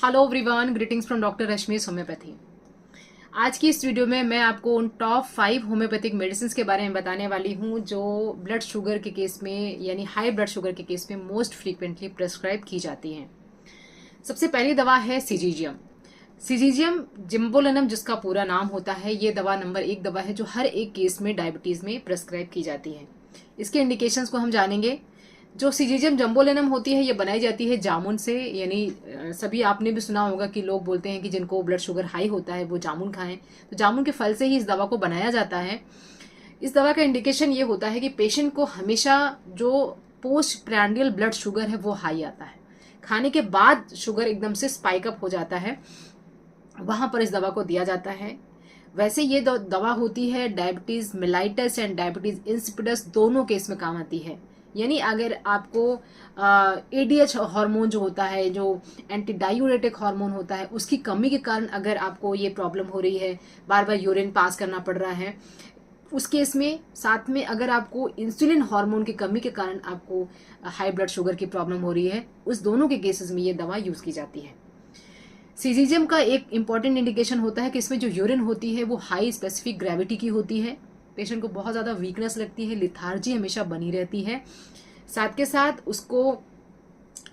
Hello everyone, greetings from doctor Rashmi homeopathy. आज की इस वीडियो में मैं आपको उन टॉप 5 होम्योपैथिक मेडिसिन के बारे में बताने वाली हूँ जो ब्लड शुगर के केस में यानी हाई ब्लड शुगर के केस में मोस्ट फ्रीक्वेंटली प्रेस्क्राइब की जाती हैं। सबसे पहली दवा है सिजीजियम। सिजीजियम जिम्बोलिनम जिसका पूरा नाम होता है, ये दवा नंबर 1 दवा है जो हर एक केस में डायबिटीज में प्रेस्क्राइब की जाती है। इसके इंडिकेशंस को हम जानेंगे। जो सिजीजियम जम्बोलिनम होती है ये बनाई जाती है जामुन से, यानी सभी आपने भी सुना होगा कि लोग बोलते हैं कि जिनको ब्लड शुगर हाई होता है वो जामुन खाएं, तो जामुन के फल से ही इस दवा को बनाया जाता है। इस दवा का इंडिकेशन ये होता है कि पेशेंट को हमेशा जो पोस्ट प्रैंडियल ब्लड शुगर है वो हाई आता है, खाने के बाद शुगर एकदम से स्पाइक अप हो जाता है, वहां पर इस दवा को दिया जाता है। वैसे ये दवा होती है diabetes mellitus and diabetes insipidus दोनों केस में काम आती है। यानी अगर आपको एडीएच हार्मोन जो होता है, जो एंटी डायूरेटिक हार्मोन होता है, उसकी कमी के कारण अगर आपको ये प्रॉब्लम हो रही है, बार बार यूरिन पास करना पड़ रहा है, उस केस में साथ में अगर आपको इंसुलिन हार्मोन की कमी के कारण आपको हाई ब्लड शुगर की प्रॉब्लम हो रही है, उस दोनों के केसेस में ये दवा यूज की जाती है। सीजीजियम का एक इंपॉर्टेंट इंडिकेशन होता है कि इसमें जो यूरिन होती है वो हाई स्पेसिफिक ग्रेविटी की होती है। पेशेंट को बहुत ज़्यादा वीकनेस लगती है, लिथार्जी हमेशा बनी रहती है, साथ के साथ उसको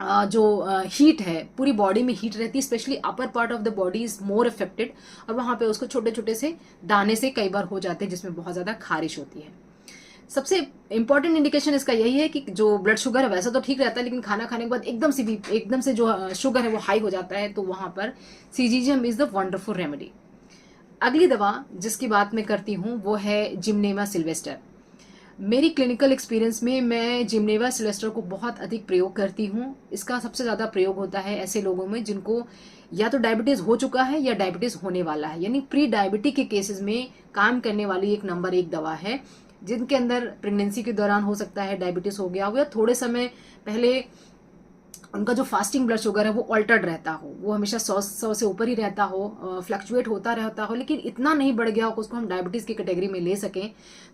जो हीट है पूरी बॉडी में हीट रहती है, specially upper part of the body is more affected, और वहाँ पे उसको छोटे छोटे से दाने से कई बार हो जाते हैं जिसमें बहुत ज़्यादा खारिश होती है। सबसे इंपॉर्टेंट इंडिकेशन इसका यही है कि जो ब्लड शुगर है वैसा तो ठीक रहता है, लेकिन खाना खाने के बाद एकदम से जो शुगर है वो हाई हो जाता है, तो वहां पर सीजीजियम इज द वंडरफुल रेमेडी। अगली दवा जिसकी बात मैं करती हूँ वो है जिम्नेवा सिल्वेस्टर। मेरी क्लिनिकल एक्सपीरियंस में मैं जिम्नेवा सिल्वेस्टर को बहुत अधिक प्रयोग करती हूँ। इसका सबसे ज़्यादा प्रयोग होता है ऐसे लोगों में जिनको या तो डायबिटीज़ हो चुका है या डायबिटीज़ होने वाला है, यानी प्री डायबिटिक के केसेस में काम करने वाली एक नंबर 1 दवा है, जिनके अंदर प्रेगनेंसी के दौरान हो सकता है डायबिटीज हो गया हो या थोड़े समय पहले उनका जो फास्टिंग ब्लड शुगर है वो ऑल्टर्ड रहता हो, वो हमेशा 100 से ऊपर ही रहता हो, फ्लक्चुएट होता रहता हो, लेकिन इतना नहीं बढ़ गया हो कि उसको हम डायबिटीज की कैटेगरी में ले सकें,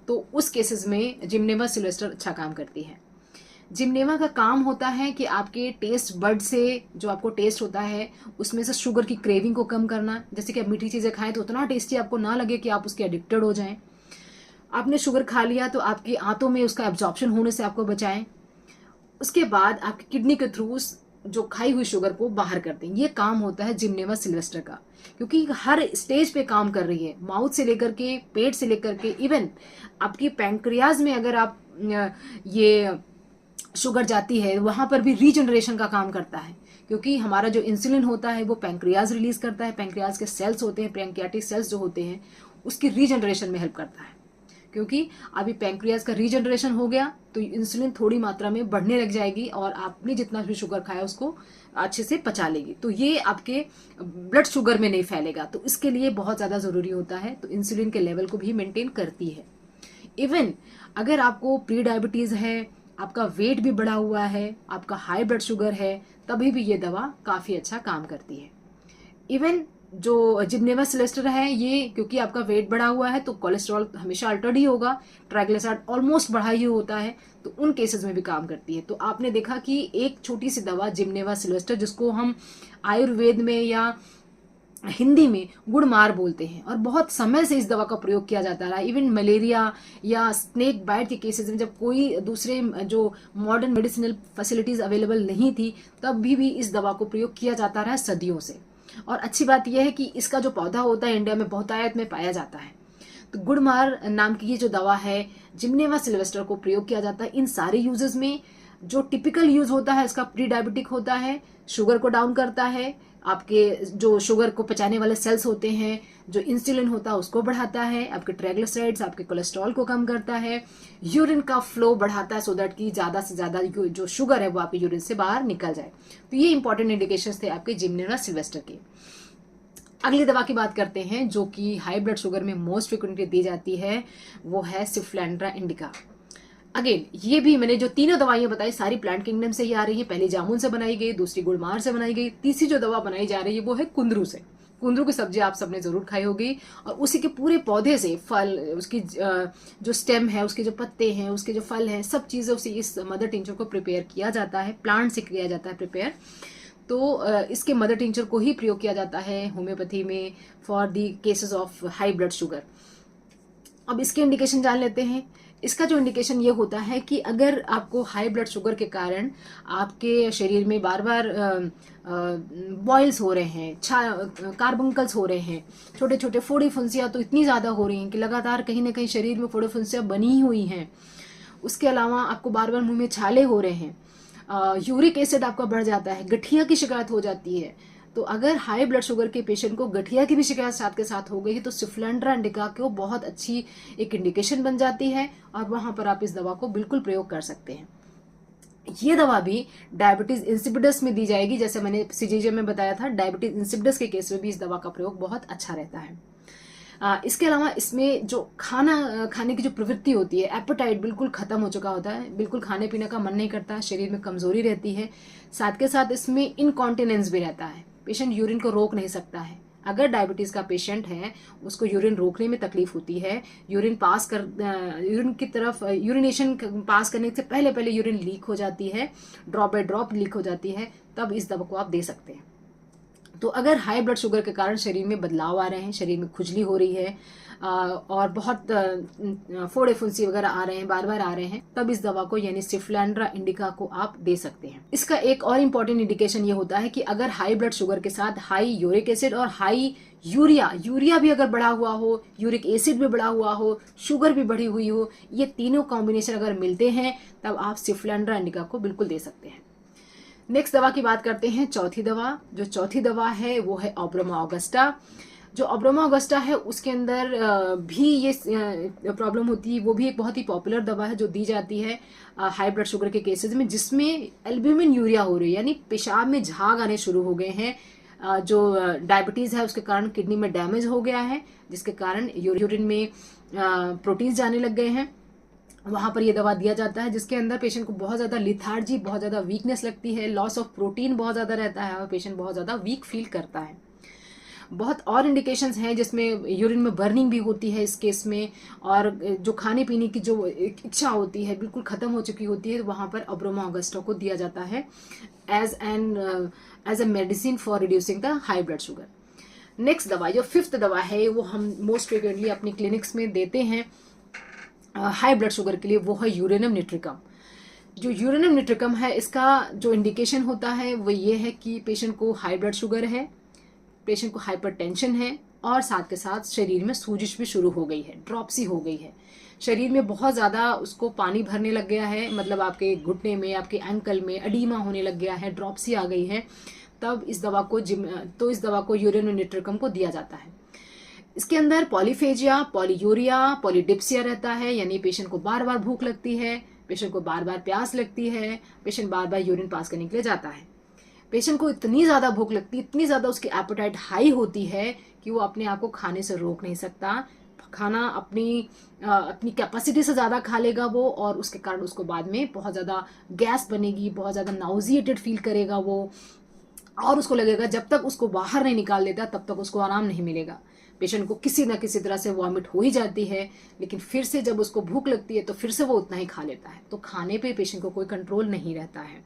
तो उस केसेस में जिम्नेवा सिल्वेस्टर अच्छा काम करती है। जिम्नेवा का काम होता है कि आपके टेस्ट बड से जो आपको टेस्ट होता है उसमें से शुगर की क्रेविंग को कम करना। जैसे कि आप मीठी चीज़ें खाएं तो उतना टेस्टी आपको ना लगे कि आप उसके एडिक्टेड हो जाएं। आपने शुगर खा लिया तो आपकी आंतों में उसका एब्जॉर्प्शन होने से आपको बचाएं। उसके बाद आपकी किडनी के थ्रू जो खाई हुई शुगर को बाहर कर दें। ये काम होता है जिम्नेवा सिल्वेस्टर का, क्योंकि हर स्टेज पे काम कर रही है, माउथ से लेकर के पेट से लेकर के इवन आपकी पैंक्रियाज में अगर आप ये शुगर जाती है वहां पर भी रीजनरेशन का काम करता है, क्योंकि हमारा जो इंसुलिन होता है वो पैंक्रियाज रिलीज करता है, पैंक्रियाज के सेल्स होते हैं, पैंक्रियाटिक सेल्स जो होते हैं उसकी रीजनरेशन में हेल्प करता है। क्योंकि अभी पैंक्रियाज का रीजनरेशन हो गया तो इंसुलिन थोड़ी मात्रा में बढ़ने लग जाएगी और आपने जितना भी शुगर खाया उसको अच्छे से पचा लेगी, तो ये आपके ब्लड शुगर में नहीं फैलेगा। तो इसके लिए बहुत ज़्यादा ज़रूरी होता है, तो इंसुलिन के लेवल को भी मेंटेन करती है। इवन अगर आपको प्री डायबिटीज़ है, आपका वेट भी बढ़ा हुआ है, आपका हाई ब्लड शुगर है, तभी भी ये दवा काफ़ी अच्छा काम करती है। इवन जो जिम्नेवा सिलेस्टर है ये, क्योंकि आपका वेट बढ़ा हुआ है तो कोलेस्ट्रॉल हमेशा अल्टर्ड ही होगा, ट्राइग्लिसराइड ऑलमोस्ट बढ़ा ही होता है, तो उन केसेस में भी काम करती है। तो आपने देखा कि एक छोटी सी दवा जिम्नेवा सिलेस्टर, जिसको हम आयुर्वेद में या हिंदी में गुड़मार बोलते हैं, और बहुत समय से इस दवा का प्रयोग किया जाता रहा। इवन मलेरिया या स्नेक बाइट के केसेस में जब कोई दूसरे जो मॉडर्न मेडिसिनल फैसिलिटीज अवेलेबल नहीं थी तब भी इस दवा को प्रयोग किया जाता रहा सदियों से। और अच्छी बात यह है कि इसका जो पौधा होता है इंडिया में बहुतायत में पाया जाता है। तो गुड़मार नाम की ये जो दवा है जिम्नेवा सिल्वेस्टर को प्रयोग किया जाता है इन सारे यूजेस में। जो टिपिकल यूज होता है इसका प्री डायबिटिक होता है, शुगर को डाउन करता है, आपके जो शुगर को पचाने वाले सेल्स होते हैं, जो इंसुलिन होता है उसको बढ़ाता है, आपके ट्राइग्लिसराइड्स आपके कोलेस्ट्रॉल को कम करता है, यूरिन का फ्लो बढ़ाता है सो दैट कि ज्यादा से ज्यादा जो शुगर है वो आपके यूरिन से बाहर निकल जाए। तो ये इंपॉर्टेंट इंडिकेशंस थे आपके जिम्नेवा सिल्वेस्टर के। अगली दवा की बात करते हैं जो कि हाई ब्लड शुगर में मोस्ट फ्रिक्वेंटली दी जाती है, वो है सिफ्लेंड्रा इंडिका। अगेन ये भी मैंने जो तीनों दवाइयां बताई सारी प्लांट किंगडम से ही आ रही है। पहली जामुन से बनाई गई, दूसरी गुड़मार से बनाई गई, तीसरी जो दवा बनाई जा रही है वो है कुंदरू से। कुंदरू की सब्जी आप सबने जरूर खाई होगी, और उसी के पूरे पौधे से फल, उसकी जो स्टेम है, उसके जो पत्ते हैं, उसके जो फल हैं, सब चीजें उसी इस मदर टिंचर को प्रिपेयर किया जाता है, प्लांट से किया जाता है प्रिपेयर। तो इसके मदर टिंचर को ही प्रयोग किया जाता है होम्योपैथी में for the cases of high blood sugar. अब इसके इंडिकेशन जान लेते हैं। इसका जो इंडिकेशन ये होता है कि अगर आपको हाई ब्लड शुगर के कारण आपके शरीर में बार बार बॉयल्स हो रहे हैं, कार्बंकल्स हो रहे हैं, छोटे छोटे फोड़ी फुंसियाँ तो इतनी ज़्यादा हो रही हैं कि लगातार कहीं ना कहीं शरीर में फोड़ी फुंसियाँ बनी ही हुई हैं। उसके अलावा आपको बार बार मुंह में छाले हो रहे हैं, यूरिक एसिड आपका बढ़ जाता है, गठिया की शिकायत हो जाती है। तो अगर हाई ब्लड शुगर के पेशेंट को गठिया की भी शिकायत साथ के साथ हो गई तो सिफ्लेंड्रा इंडिका को बहुत अच्छी एक इंडिकेशन बन जाती है और वहां पर आप इस दवा को बिल्कुल प्रयोग कर सकते हैं। ये दवा भी डायबिटीज इंसिपिडस में दी जाएगी, जैसे मैंने सीजीजे में बताया था। डायबिटीज इंसिपिडस के केस में भी इस दवा का प्रयोग बहुत अच्छा रहता है। इसके अलावा इसमें जो खाने की जो प्रवृत्ति होती है, एपेटाइट बिल्कुल खत्म हो चुका होता है, बिल्कुल खाने पीने का मन नहीं करता, शरीर में कमजोरी रहती है। साथ के साथ इसमें इनकॉन्टिनेंस भी रहता है, पेशेंट यूरिन को रोक नहीं सकता है। अगर डायबिटीज का पेशेंट है, उसको यूरिन रोकने में तकलीफ होती है, यूरिन की तरफ यूरिनेशन पास करने से पहले पहले यूरिन लीक हो जाती है, ड्रॉप बाय ड्रॉप लीक हो जाती है, तब इस दवा को आप दे सकते हैं। तो अगर हाई ब्लड शुगर के कारण शरीर में बदलाव आ रहे हैं, शरीर में खुजली हो रही है और बहुत फोड़े फुंसी वगैरह आ रहे हैं, बार बार आ रहे हैं, तब इस दवा को यानी सिफ्लेंड्रा इंडिका को आप दे सकते हैं। इसका एक और इम्पॉर्टेंट इंडिकेशन ये होता है कि अगर हाई ब्लड शुगर के साथ हाई यूरिक एसिड और हाई यूरिया भी अगर बढ़ा हुआ हो, यूरिक एसिड भी बढ़ा हुआ हो, शुगर भी बढ़ी हुई हो, ये तीनों कॉम्बिनेशन अगर मिलते हैं तब आप सिफ्लेंड्रा इंडिका को बिल्कुल दे सकते हैं। नेक्स्ट दवा की बात करते हैं। चौथी दवा, जो चौथी दवा है वो है ऑब्रोमा ऑगस्टा। जो ऑब्रोमा ऑगस्टा है उसके अंदर भी ये प्रॉब्लम होती है। वो भी एक बहुत ही पॉपुलर दवा है जो दी जाती है हाई ब्लड शुगर के केसेस में, जिसमें एल्ब्यूमिन यूरिया हो रही है, यानी पेशाब में झाग आने शुरू हो गए हैं। जो डायबिटीज है उसके कारण किडनी में डैमेज हो गया है, जिसके कारण यूरिन में प्रोटीन्स जाने लग गए हैं। वहां पर ये दवा दिया जाता है, जिसके अंदर पेशेंट को बहुत ज्यादा लिथार्जी, बहुत ज्यादा वीकनेस लगती है, लॉस ऑफ प्रोटीन बहुत ज्यादा रहता है और पेशेंट बहुत ज्यादा वीक फील करता है। बहुत और इंडिकेशंस हैं जिसमें यूरिन में बर्निंग भी होती है इस केस में, और जो खाने पीने की जो इच्छा होती है बिल्कुल खत्म हो चुकी होती है, वहां पर ऑब्रोमा ऑगस्टा को दिया जाता है as a medicine for reducing the high blood sugar. Next दवा, जो फिफ्थ दवा है, वो हम मोस्ट फ्रिक्वेंटली अपनी क्लिनिक्स में देते हैं हाई ब्लड शुगर के लिए, वो है यूरेनियम निट्रिकम। जो यूरेनियम निट्रिकम है, इसका जो इंडिकेशन होता है वो ये है कि पेशेंट को हाई ब्लड शुगर है, पेशेंट को हाइपरटेंशन है और साथ के साथ शरीर में सूजिश भी शुरू हो गई है, ड्रॉपसी हो गई है, शरीर में बहुत ज़्यादा उसको पानी भरने लग गया है, मतलब आपके घुटने में, आपके एंकल में एडीमा होने लग गया है, ड्रॉपसी आ गई है, तब इस दवा को यूरेनियम निट्रिकम को दिया जाता है। इसके अंदर पॉलीफेजिया, पॉलीयूरिया, पॉलीडिप्सिया रहता है, यानी पेशेंट को बार बार भूख लगती है, पेशेंट को बार बार प्यास लगती है, पेशेंट बार बार यूरिन पास करने के लिए जाता है। पेशेंट को इतनी ज़्यादा भूख लगती है, इतनी ज़्यादा उसकी एपेटाइट हाई होती है कि वो अपने आप को खाने से रोक नहीं सकता। खाना अपनी कैपेसिटी से ज़्यादा खा लेगा वो, और उसके कारण उसको बाद में बहुत ज़्यादा गैस बनेगी, बहुत ज़्यादा नाउजिएटेड फील करेगा वो, और उसको लगेगा जब तक उसको बाहर नहीं निकाल देता तब तक उसको आराम नहीं मिलेगा। पेशेंट को किसी न किसी तरह से वॉमिट हो ही जाती है, लेकिन फिर से जब उसको भूख लगती है तो फिर से वो उतना ही खा लेता है। तो खाने पे पेशेंट को कोई कंट्रोल नहीं रहता है।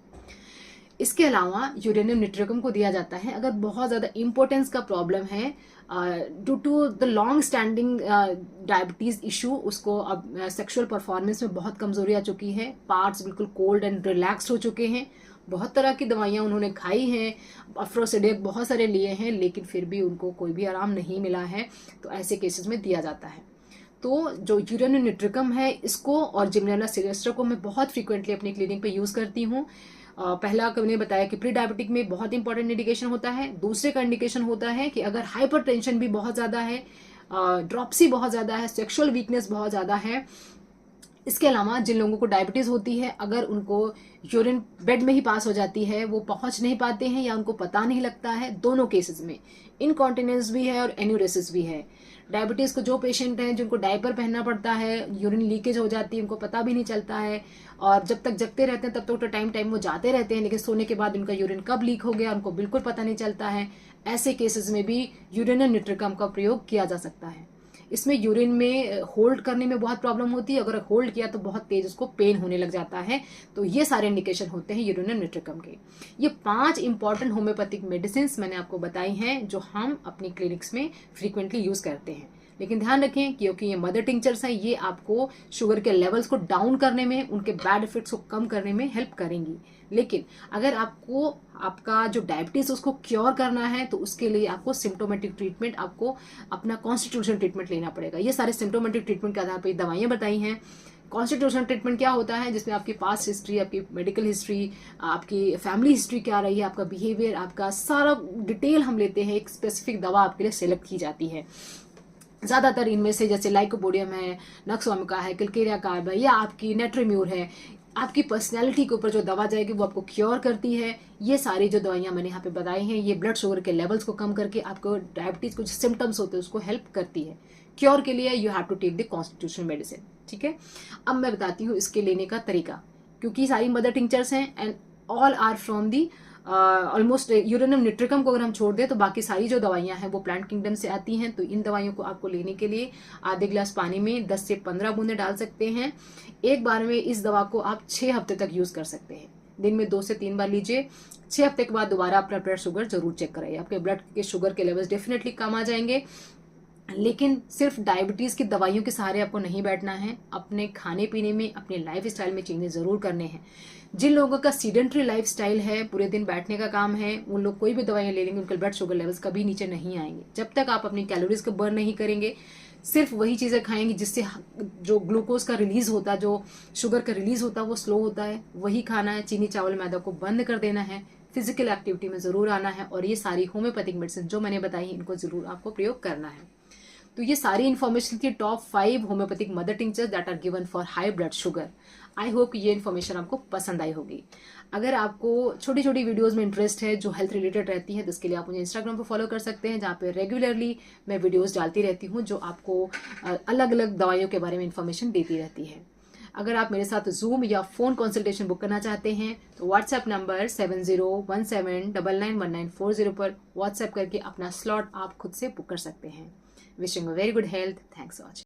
इसके अलावा यूरेनियम निट्रिकम को दिया जाता है अगर बहुत ज़्यादा इम्पोर्टेंस का प्रॉब्लम है, due to the long standing diabetes issue, उसको अब सेक्सुअल परफॉर्मेंस में बहुत कमजोरी आ चुकी है, पार्ट्स बिल्कुल कोल्ड एंड रिलैक्स्ड हो चुके हैं, बहुत तरह की दवाइयाँ उन्होंने खाई हैं, अफ्रोसिडेक बहुत सारे लिए हैं, लेकिन फिर भी उनको कोई भी आराम नहीं मिला है, तो ऐसे केसेस में दिया जाता है। तो जो यूरेनियम निट्रिकम है, इसको और जिम्नेला सिलेस्टर को मैं बहुत फ्रीक्वेंटली अपनी क्लिनिक पे यूज़ करती हूँ। पहला मैंने बताया कि प्री डायबिटिक में बहुत इंपॉर्टेंट इंडिकेशन होता है। दूसरे का इंडिकेशन होता है कि अगर हाइपरटेंशन भी बहुत ज़्यादा है, ड्रॉपसी बहुत ज़्यादा है, सेक्सुअल वीकनेस बहुत ज़्यादा है। इसके अलावा जिन लोगों को डायबिटीज़ होती है, अगर उनको यूरिन बेड में ही पास हो जाती है, वो पहुंच नहीं पाते हैं या उनको पता नहीं लगता है, दोनों केसेस में इनकॉन्टिनेंस भी है और एन्यूरेसिस भी है। डायबिटीज़ को जो पेशेंट हैं जिनको डायपर पहनना पड़ता है, यूरिन लीकेज हो जाती है, उनको पता भी नहीं चलता है, और जब तक जगते रहते हैं तब तक तो टाइम वो जाते रहते हैं, लेकिन सोने के बाद उनका यूरिन कब लीक हो गया उनको बिल्कुल पता नहीं चलता है। ऐसे केसेस में भी यूरेनियम निट्रिकम का प्रयोग किया जा सकता है। इसमें यूरिन में होल्ड करने में बहुत प्रॉब्लम होती है, अगर होल्ड किया तो बहुत तेज उसको पेन होने लग जाता है। तो ये सारे इंडिकेशन होते हैं यूरिनम निट्रिकम के। ये 5 इंपॉर्टेंट होम्योपैथिक मेडिसिन मैंने आपको बताई हैं जो हम अपनी क्लिनिक्स में फ्रीक्वेंटली यूज करते हैं। लेकिन ध्यान रखें क्योंकि ये मदर टिंचर्स हैं, ये आपको शुगर के लेवल्स को डाउन करने में, उनके बैड इफेक्ट्स को कम करने में हेल्प करेंगी। लेकिन अगर आपको आपका जो डायबिटीज उसको क्योर करना है तो उसके लिए आपको सिम्टोमेटिक ट्रीटमेंट, आपको अपना कॉन्स्टिट्यूशन ट्रीटमेंट लेना पड़ेगा। ये सारे सिम्टोमेटिक ट्रीटमेंट के आधार पर दवाइयाँ बताई हैं। कॉन्स्टिट्यूशन ट्रीटमेंट क्या होता है, जिसमें आपकी पास्ट हिस्ट्री, आपकी मेडिकल हिस्ट्री, आपकी फैमिली हिस्ट्री क्या रही है, आपका बिहेवियर, आपका सारा डिटेल हम लेते हैं। एक स्पेसिफिक दवा आपके लिए सेलेक्ट की जाती है। ज़्यादातर इनमें से जैसे लाइकोपोडियम है, नक्सवामिका है, किलकेरिया कार्ब है या आपकी नेट्रीम्यूर है, आपकी पर्सनैलिटी के ऊपर जो दवा जाएगी वो आपको क्योर करती है। ये सारी जो दवाइयाँ मैंने यहाँ पे बताई हैं ये ब्लड शुगर के लेवल्स को कम करके आपको डायबिटीज़ को जो सिम्टम्स होते हैं उसको हेल्प करती है। क्योर के लिए you have to take the constitution medicine. ठीक है, अब मैं बताती हूँ इसके लेने का तरीका, क्योंकि सारी मदर टिंचर्स हैं and all are from the almost uranium nitricum को अगर हम छोड़ दें तो बाकी सारी जो दवाइयाँ हैं वो प्लांट किंगडम से आती हैं। तो इन दवाइयों को आपको लेने के लिए आधे गिलास पानी में 10 से 15 बूंदे डाल सकते हैं। एक बार में इस दवा को आप 6 हफ्ते तक यूज कर सकते हैं। दिन में 2 से 3 बार लीजिए। 6 हफ्ते के बाद दोबारा अपना ब्लड शुगर जरूर चेक कराइए, आपके ब्लड के शुगर के लेवल्स डेफिनेटली कम आ जाएंगे। लेकिन सिर्फ डायबिटीज़ की दवाइयों के सहारे आपको नहीं बैठना है, अपने खाने पीने में, अपने लाइफ स्टाइल में चेंजेस ज़रूर करने हैं। जिन लोगों का सीडेंट्री लाइफ स्टाइल है, पूरे दिन बैठने का काम है, उन लोग कोई भी दवाइयाँ ले लेंगे उनके ब्लड शुगर लेवल्स कभी नीचे नहीं आएंगे। जब तक आप अपनी कैलोरीज को बर्न नहीं करेंगे, सिर्फ वही चीज़ें खाएंगे जिससे जो ग्लूकोज का रिलीज होता है, जो शुगर का रिलीज होता है वो स्लो होता है, वही खाना है। चीनी चावल मैदा को बंद कर देना है, फिजिकल एक्टिविटी में ज़रूर आना है और ये सारी होम्योपैथिक मेडिसिन जो मैंने बताई इनको ज़रूर आपको प्रयोग करना है। तो ये सारी इन्फॉर्मेशन थी top 5 homeopathic mother tinctures that are given for high blood sugar. I hope ये इन्फॉर्मेशन आपको पसंद आई होगी। अगर आपको छोटी छोटी वीडियोस में इंटरेस्ट है जो हेल्थ रिलेटेड रहती है तो इसके लिए आप मुझे इंस्टाग्राम पर फॉलो कर सकते हैं, जहाँ पे रेगुलरली मैं वीडियोस डालती रहती हूँ जो आपको अलग अलग दवाइयों के बारे में इंफॉर्मेशन देती रहती है। अगर आप मेरे साथ जूम या फ़ोन कंसल्टेशन बुक करना चाहते हैं तो व्हाट्सएप नंबर 7017991940 पर व्हाट्सएप करके अपना स्लॉट आप खुद से बुक कर सकते हैं। Wishing a very good health. Thanks for watching.